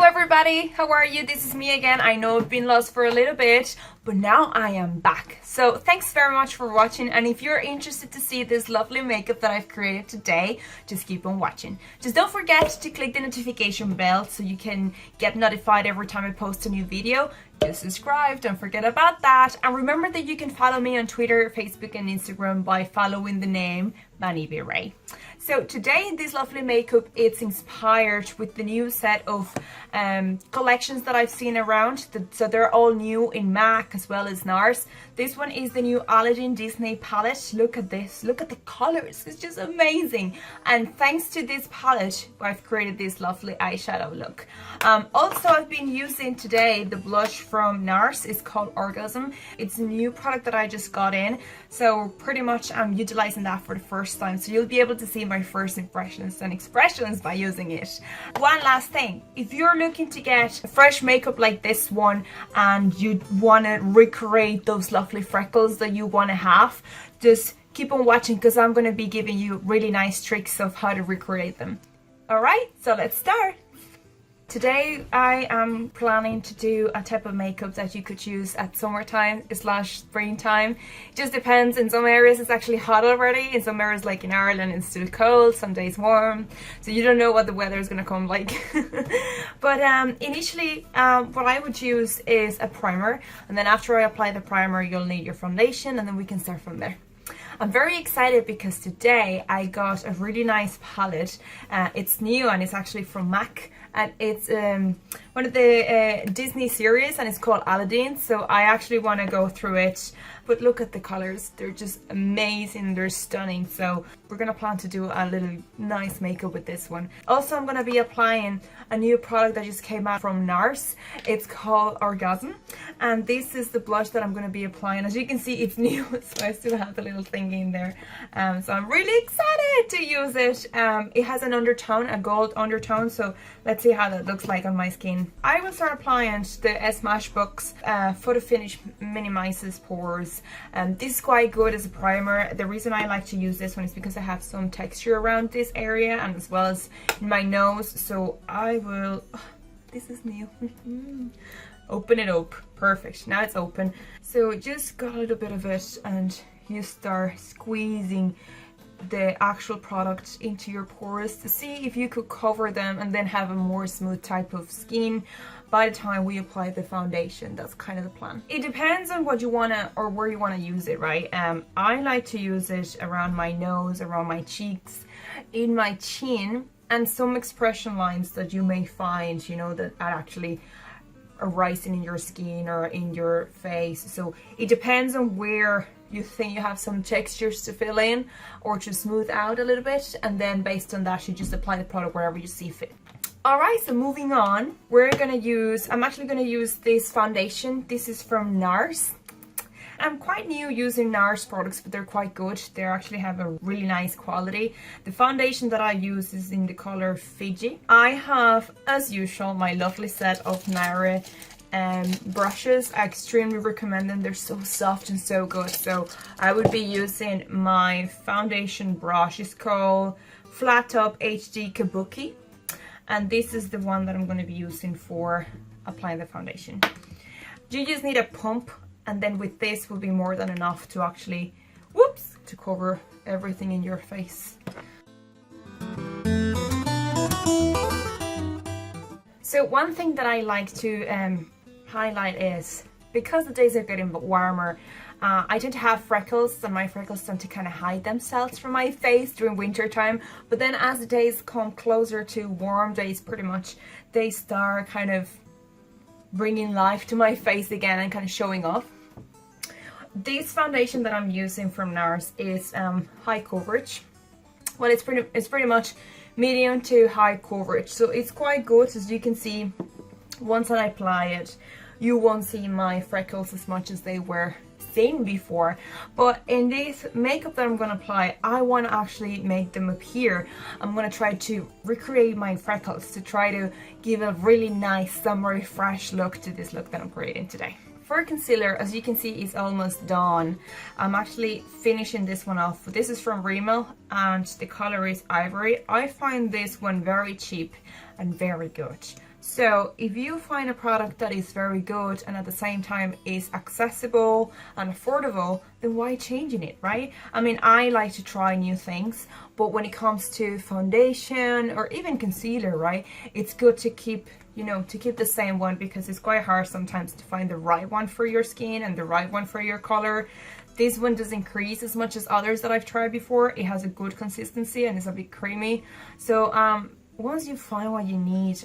everybody, how are you? This is me again. I know I've been lost for a little bit, but now I am back. So thanks very much for watching, and if you're interested to see this lovely makeup that I've created today, just keep on watching. Just don't forget to click the notification bell so you can get notified every time I post a new video. Just subscribe, don't forget about that, and remember that you can follow me on Twitter, Facebook and Instagram by following the name Vannybe Rey. So today this lovely makeup, it's inspired with the new set of collections that I've seen around. So they're all new in MAC as well as Nars. This one is the new Aladdin Disney palette. Look at this, look at the colors, it's just amazing. And thanks to this palette, I've created this lovely eyeshadow look. Also, I've been using today the blush from Nars. It's called Orgasm. It's a new product that I just got in. So pretty much I'm utilizing that for the first time. So you'll be able to see my first impressions and expressions by using it. One last thing, if you're looking to get fresh makeup like this one and you want to recreate those lovely freckles that you want to have, just keep on watching because I'm going to be giving you really nice tricks of how to recreate them. Alright, so let's start. Today I am planning to do a type of makeup that you could use at summertime / springtime. It just depends. In some areas it's actually hot already. In some areas like in Ireland it's still cold, some days warm. So you don't know what the weather is going to come like. But initially what I would use is a primer. And then after I apply the primer you'll need your foundation, and then we can start from there. I'm very excited because today I got a really nice palette. It's new and it's actually from MAC, and it's one of the Disney series, and it's called Aladdin. So I actually want to go through it. But look at the colors, they're just amazing, they're stunning. So we're gonna plan to do a little nice makeup with this one. Also, I'm gonna be applying a new product that just came out from Nars. It's called Orgasm, and this is the blush that I'm gonna be applying. As you can see, it's new, so I still have the little thing in there. So I'm really excited to use it. It has an undertone, a gold undertone, so let's see how that looks like on my skin. I will start applying the Smashbox Photo Finish Minimizes Pores. This is quite good as a primer. The reason I like to use this one is because I have some texture around this area and as well as in my nose. So I will, this is new. Open it up. Perfect, now it's open. So just got a little bit of it and you start squeezing the actual product into your pores to see if you could cover them and then have a more smooth type of skin by the time we apply the foundation. That's kind of the plan. It depends on what you want to or where you want to use it, right? I like to use it around my nose, around my cheeks, in my chin, and some expression lines that you may find, you know, that are actually arising in your skin or in your face. So it depends on where you think you have some textures to fill in or to smooth out a little bit, and then based on that you just apply the product wherever you see fit. Alright, so moving on, I'm actually gonna use this foundation. This is from Nars. I'm quite new using Nars products, but they're quite good. They actually have a really nice quality. The foundation that I use is in the color Fiji. I have, as usual, my lovely set of Nars brushes. I extremely recommend them. They're so soft and so good. So I would be using my foundation brush. It's called Flat Top HD Kabuki, and this is the one that I'm going to be using for applying the foundation. You just need a pump, and then with this will be more than enough to actually, whoops, to cover everything in your face. So one thing that I like to highlight is, because the days are getting warmer, I tend to have freckles, and my freckles tend to kind of hide themselves from my face during winter time. But then as the days come closer to warm days, pretty much, they start kind of bringing life to my face again and kind of showing off. This foundation that I'm using from Nars is high coverage. Well, it's pretty much medium to high coverage, so it's quite good. As you can see, once I apply it, you won't see my freckles as much as they were seen before. But in this makeup that I'm going to apply, I want to actually make them appear. I'm going to try to recreate my freckles to try to give a really nice summery fresh look to this look that I'm creating today. For concealer, as you can see, it's almost done. I'm actually finishing this one off. This is from Rimmel and the color is Ivory. I find this one very cheap and very good. So if you find a product that is very good and at the same time is accessible and affordable, then why changing it, right? I mean, I like to try new things, but when it comes to foundation or even concealer, right, it's good to keep, you know, to keep the same one, because it's quite hard sometimes to find the right one for your skin and the right one for your color. This one doesn't crease as much as others that I've tried before. It has a good consistency and it's a bit creamy. So once you find what you need,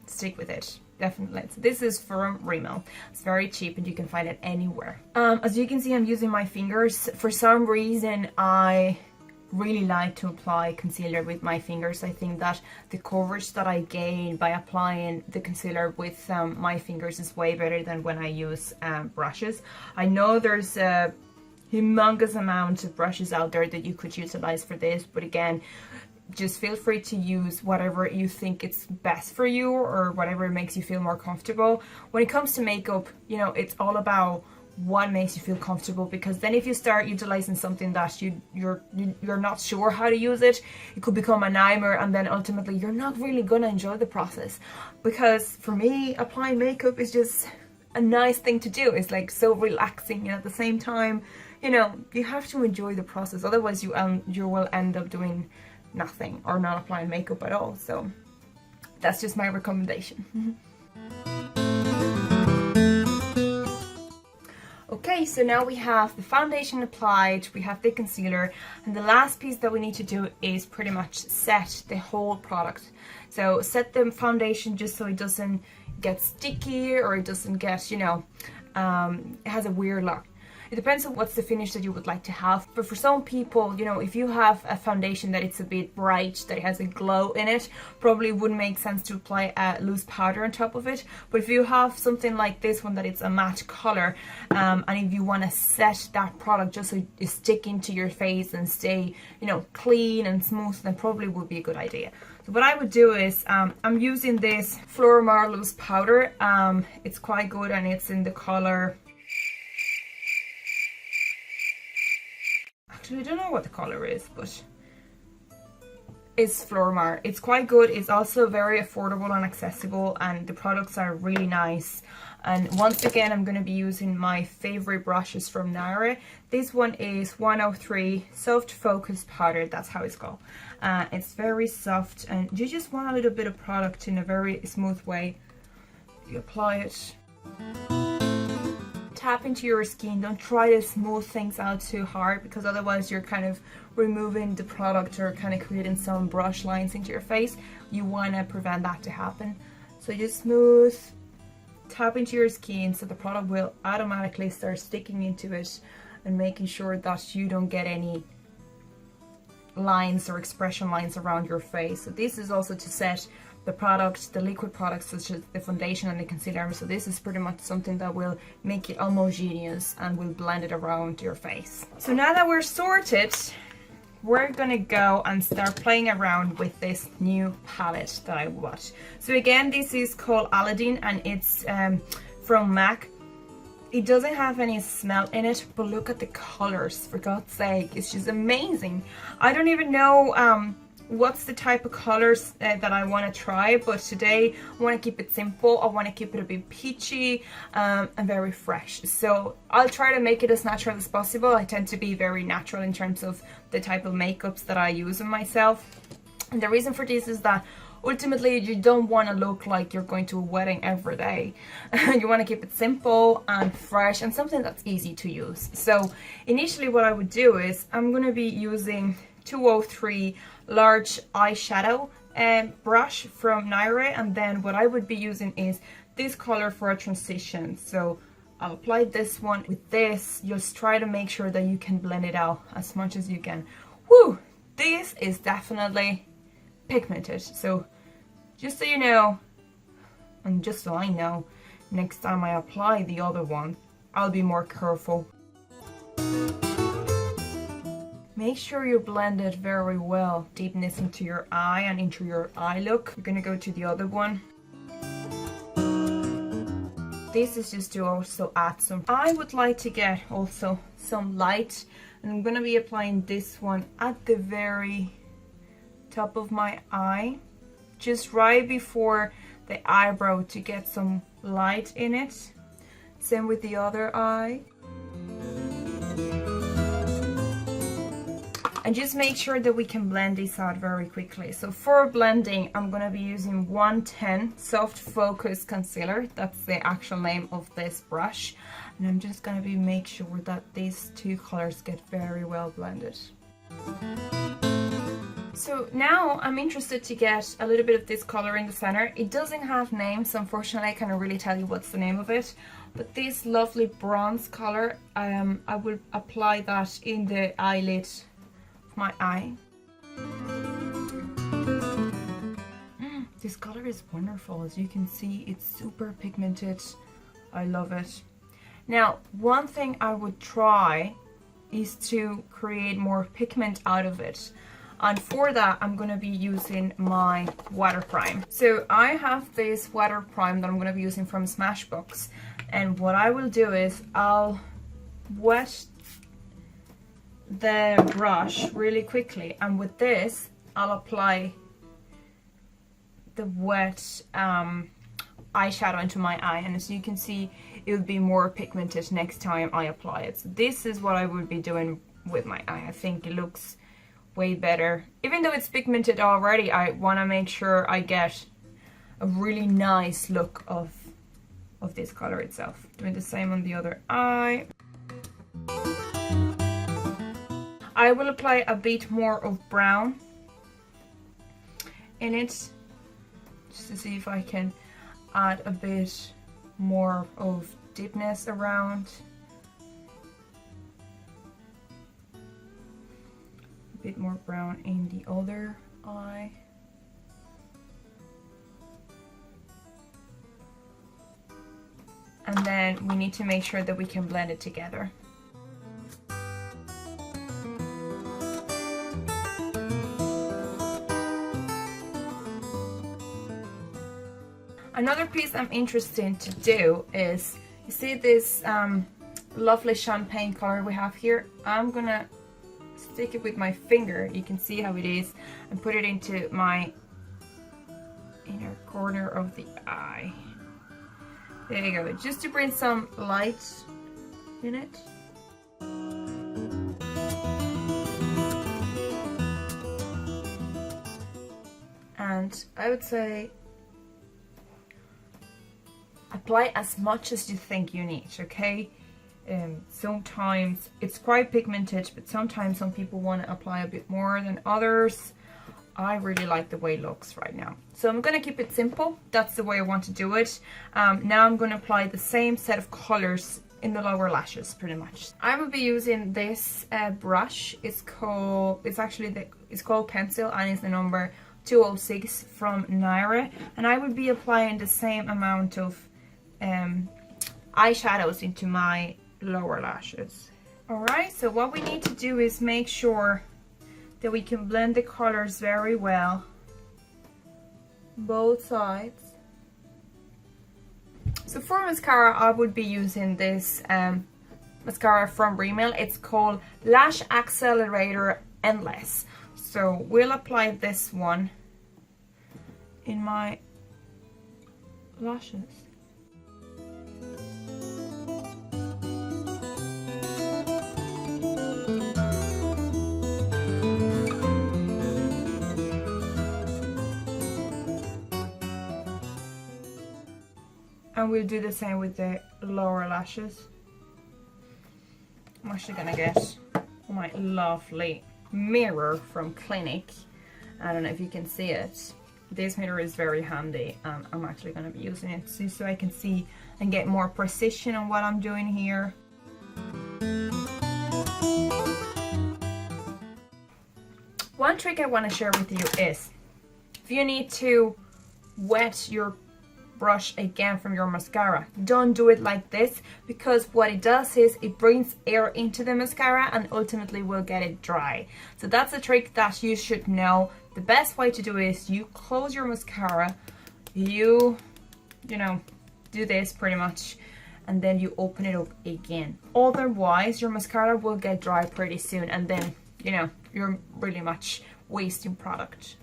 stick with it, definitely. So this is from Rimmel. It's very cheap and you can find it anywhere. As you can see, I'm using my fingers. For some reason, I really like to apply concealer with my fingers. I think that the coverage that I gain by applying the concealer with my fingers is way better than when I use brushes. I know there's a humongous amount of brushes out there that you could utilize for this, but again, just feel free to use whatever you think it's best for you or whatever makes you feel more comfortable. When it comes to makeup, you know, it's all about what makes you feel comfortable, because then if you start utilizing something that you're not sure how to use it, it could become a nightmare, and then ultimately you're not really gonna enjoy the process. Because for me, applying makeup is just a nice thing to do. It's like so relaxing, and at the same time, you know, you have to enjoy the process, otherwise you will end up doing nothing or not applying makeup at all. So that's just my recommendation. Okay, so now we have the foundation applied, we have the concealer, and the last piece that we need to do is pretty much set the whole product. So set the foundation just so it doesn't get sticky or it doesn't get, you know, it has a weird look. It depends on what's the finish that you would like to have. But for some people, you know, if you have a foundation that it's a bit bright, that it has a glow in it, probably wouldn't make sense to apply a loose powder on top of it. But if you have something like this one that it's a matte color, and if you want to set that product just so it stick into your face and stay, you know, clean and smooth, then probably would be a good idea. So what I would do is, I'm using this Flormar loose powder. It's quite good and it's in the color, actually I don't know what the color is, but it's Flormar. It's quite good. It's also very affordable and accessible, and the products are really nice. And once again, I'm going to be using my favorite brushes from Nars. This one is 103 Soft Focus Powder. That's how it's called. It's very soft, and you just want a little bit of product in a very smooth way. You apply it. Tap into your skin. Don't try to smooth things out too hard, because otherwise you're kind of removing the product or kind of creating some brush lines into your face. You want to prevent that to happen. So just smooth, tap into your skin so the product will automatically start sticking into it and making sure that you don't get any lines or expression lines around your face. So this is also to set the product, the liquid products such as the foundation and the concealer. So this is pretty much something that will make it homogeneous and will blend it around your face. So now that we're sorted, we're gonna go and start playing around with this new palette that I bought. So again, this is called Aladdin, and it's from MAC. It doesn't have any smell in it, but look at the colors, for God's sake, it's just amazing. I don't even know what's the type of colors that I want to try, but today I want to keep it simple. I want to keep it a bit peachy and very fresh. So I'll try to make it as natural as possible. I tend to be very natural in terms of the type of makeups that I use on myself. And the reason for this is that ultimately you don't want to look like you're going to a wedding every day. You want to keep it simple and fresh and something that's easy to use. So initially what I would do is I'm going to be using 203 large eyeshadow brush from Nars, and then what I would be using is this color for a transition. So I'll apply this one with this. Just try to make sure that you can blend it out as much as you can. Woo! This is definitely pigmented. So just so you know, and just so I know, next time I apply the other one, I'll be more careful. Make sure you blend it very well, deepness into your eye and into your eye look. You're gonna go to the other one. This is just to also add some. I would like to get also some light, and I'm gonna be applying this one at the very top of my eye, just right before the eyebrow to get some light in it. Same with the other eye. And just make sure that we can blend this out very quickly. So for blending, I'm gonna be using 110 Soft Focus Concealer. That's the actual name of this brush. And I'm just gonna make sure that these two colors get very well blended. So now I'm interested to get a little bit of this color in the center. It doesn't have names, so unfortunately I can't really tell you what's the name of it. But this lovely bronze color, I will apply that in the eyelid of my eye. This color is wonderful. As you can see, it's super pigmented. I love it. Now, one thing I would try is to create more pigment out of it. And for that, I'm going to be using my water prime. So I have this water prime that I'm going to be using from Smashbox. And what I will do is I'll wet the brush really quickly. And with this, I'll apply the wet eyeshadow into my eye. And as you can see, it will be more pigmented next time I apply it. So this is what I would be doing with my eye. I think it looks way better. Even though it's pigmented already, I want to make sure I get a really nice look of this color itself. Doing the same on the other eye. I will apply a bit more of brown in it, just to see if I can add a bit more of deepness around. Bit more brown in the other eye. And then we need to make sure that we can blend it together. Another piece I'm interested to do is, you see this lovely champagne color we have here? I'm gonna stick it with my finger, you can see how it is, and put it into my inner corner of the eye. There you go, just to bring some light in it. And I would say apply as much as you think you need, okay? Sometimes it's quite pigmented, but sometimes some people want to apply a bit more than others. I really like the way it looks right now. So I'm going to keep it simple. That's the way I want to do it. Now I'm going to apply the same set of colors in the lower lashes, pretty much. I will be using this brush. It's called Pencil, and it's the number 206 from Nars. And I will be applying the same amount of eyeshadows into my lower lashes. Alright, so what we need to do is make sure that we can blend the colors very well, both sides. So for mascara, I would be using this mascara from Rimmel. It's called Lash Accelerator Endless. So we'll apply this one in my lashes. And we'll do the same with the lower lashes. I'm actually gonna get my lovely mirror from Clinique. I don't know if you can see it. This mirror is very handy, and I'm actually gonna be using it so I can see and get more precision on what I'm doing here. One trick I want to share with you is, if you need to wet your brush again from your mascara, don't do it like this, because what it does is it brings air into the mascara and ultimately will get it dry. So that's a trick that you should know. The best way to do it is you close your mascara, you know, do this pretty much, and then you open it up again. Otherwise your mascara will get dry pretty soon, and then, you know, you're really much wasting product.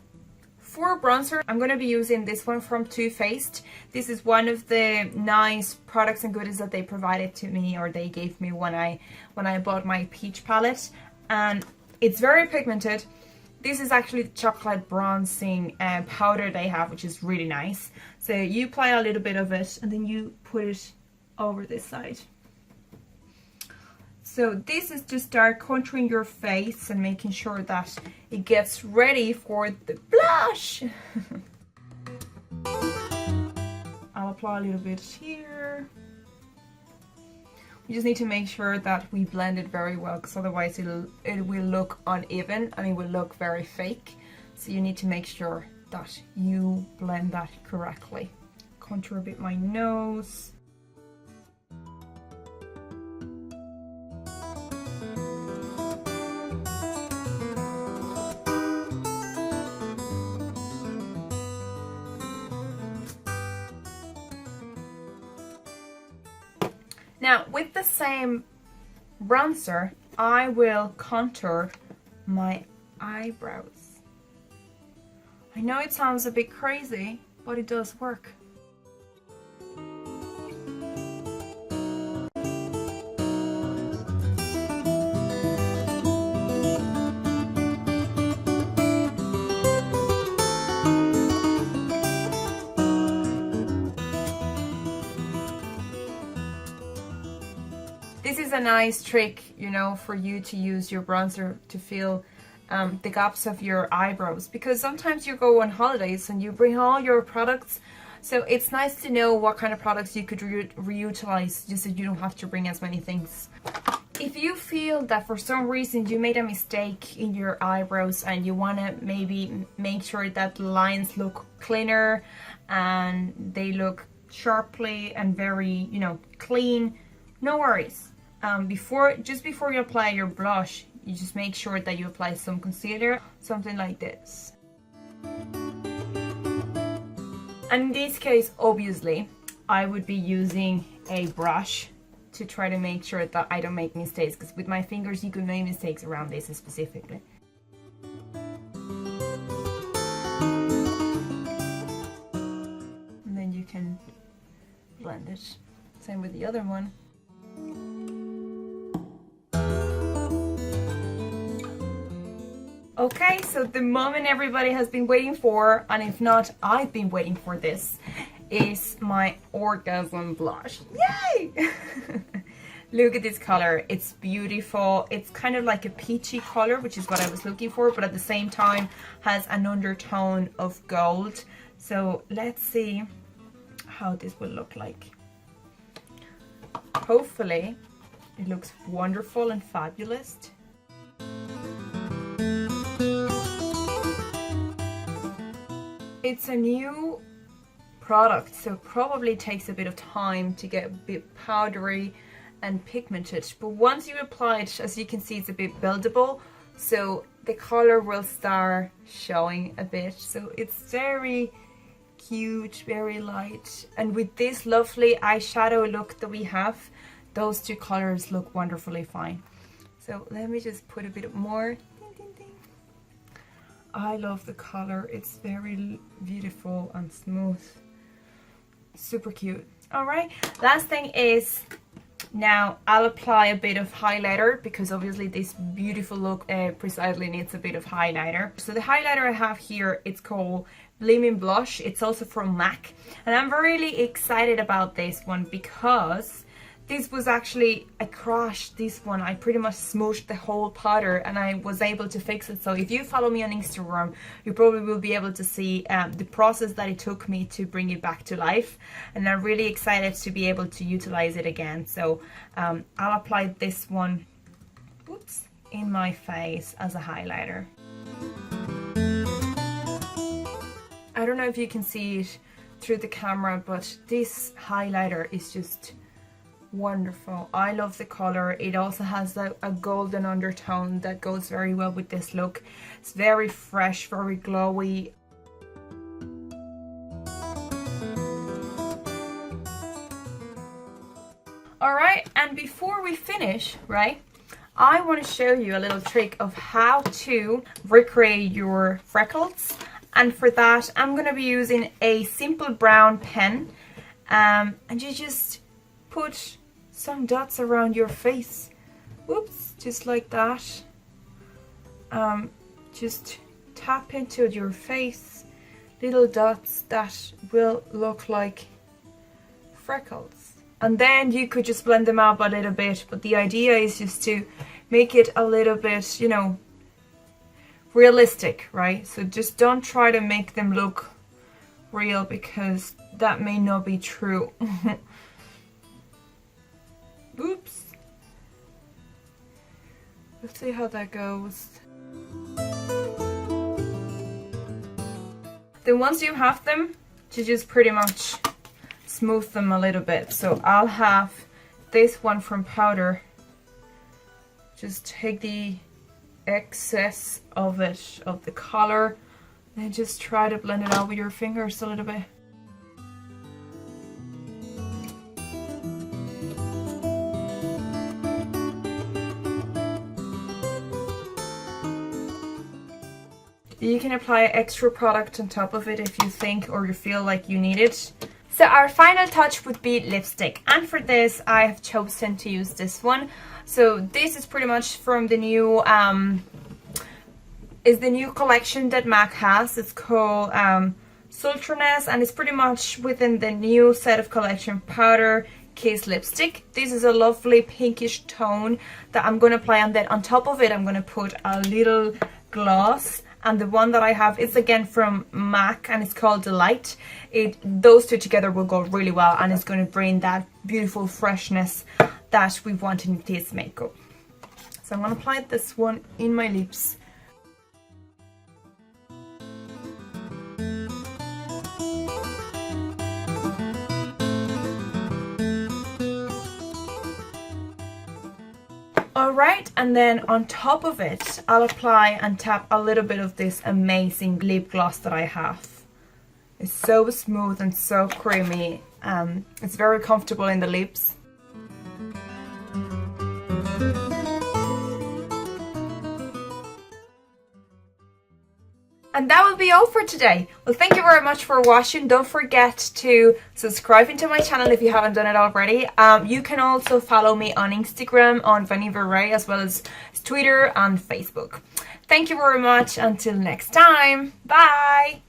For bronzer, I'm going to be using this one from Too Faced. This is one of the nice products and goodies that they provided to me, or they gave me when I bought my peach palette. And it's very pigmented. This is actually the chocolate bronzing powder they have, which is really nice. So you apply a little bit of it and then you put it over this side. So this is to start contouring your face and making sure that it gets ready for the blush. I'll apply a little bit here. We just need to make sure that we blend it very well, because otherwise it will look uneven and it will look very fake. So you need to make sure that you blend that correctly. Contour a bit my nose. Now, with the same bronzer, I will contour my eyebrows. I know it sounds a bit crazy, but it does work. This is a nice trick, you know, for you to use your bronzer to fill the gaps of your eyebrows, because sometimes you go on holidays and you bring all your products, so it's nice to know what kind of products you could reutilize, just so you don't have to bring as many things. If you feel that for some reason you made a mistake in your eyebrows and you want to maybe make sure that the lines look cleaner and they look sharply and very, you know, clean, no worries. Just before you apply your blush, you just make sure that you apply some concealer, something like this. And in this case, obviously, I would be using a brush to try to make sure that I don't make mistakes, because with my fingers you could make mistakes around this specifically. And then you can blend it. Same with the other one. Okay, so the moment everybody has been waiting for, and if not, I've been waiting for this, is my Orgasm blush. Yay! Look at this color. It's beautiful. It's kind of like a peachy color, which is what I was looking for, but at the same time has an undertone of gold. So let's see how this will look like. Hopefully, it looks wonderful and fabulous. It's a new product, so probably takes a bit of time to get a bit powdery and pigmented, but once you apply it, as you can see, it's a bit buildable, so the color will start showing a bit. So it's very cute, very light, and with this lovely eyeshadow look that we have, those two colors look wonderfully fine. So let me just put a bit more. I love the color. It's very beautiful and smooth. Super cute. Alright, last thing is, now I'll apply a bit of highlighter, because obviously this beautiful look precisely needs a bit of highlighter. So the highlighter I have here, it's called Blooming Blush. It's also from MAC, and I'm really excited about this one because this was actually, I crashed this one. I pretty much smooshed the whole powder and I was able to fix it. So if you follow me on Instagram, you probably will be able to see the process that it took me to bring it back to life. And I'm really excited to be able to utilize it again. So I'll apply this one, oops, in my face as a highlighter. I don't know if you can see it through the camera, but this highlighter is just wonderful. I love the color. It also has a golden undertone that goes very well with this look. It's very fresh, very glowy. Alright, and before we finish, right, I want to show you a little trick of how to recreate your freckles And for that, I'm going to be using a simple brown pen. And you just put some dots around your face. Whoops, just like that. Just tap into your face. Little dots that will look like freckles. And then you could just blend them out a little bit. But the idea is just to make it a little bit, you know, realistic, right? So just don't try to make them look real, because that may not be true. Oops. Let's see how that goes. Then once you have them, you just pretty much smooth them a little bit. So I'll have this one from powder. Just take the excess of it, of the color, and just try to blend it out with your fingers a little bit. You can apply extra product on top of it if you think or you feel like you need it. So our final touch would be lipstick, and for this I have chosen to use this one. So this is pretty much from the new collection that MAC has. It's called Sultriness, and it's pretty much within the new set of collection powder Kiss lipstick. This is a lovely pinkish tone that I'm going to apply, and then on top of it I'm going to put a little gloss. And the one that I have is again from MAC, and it's called Delight. Those two together will go really well, and it's going to bring that beautiful freshness that we want in this makeup. So I'm going to apply this one in my lips. Alright, and then on top of it, I'll apply and tap a little bit of this amazing lip gloss that I have. It's so smooth and so creamy. It's very comfortable in the lips. And that will be all for today. Well, thank you very much for watching. Don't forget to subscribe into my channel if you haven't done it already. You can also follow me on Instagram on Vannybe Rey, as well as Twitter and Facebook. Thank you very much. Until next time. Bye.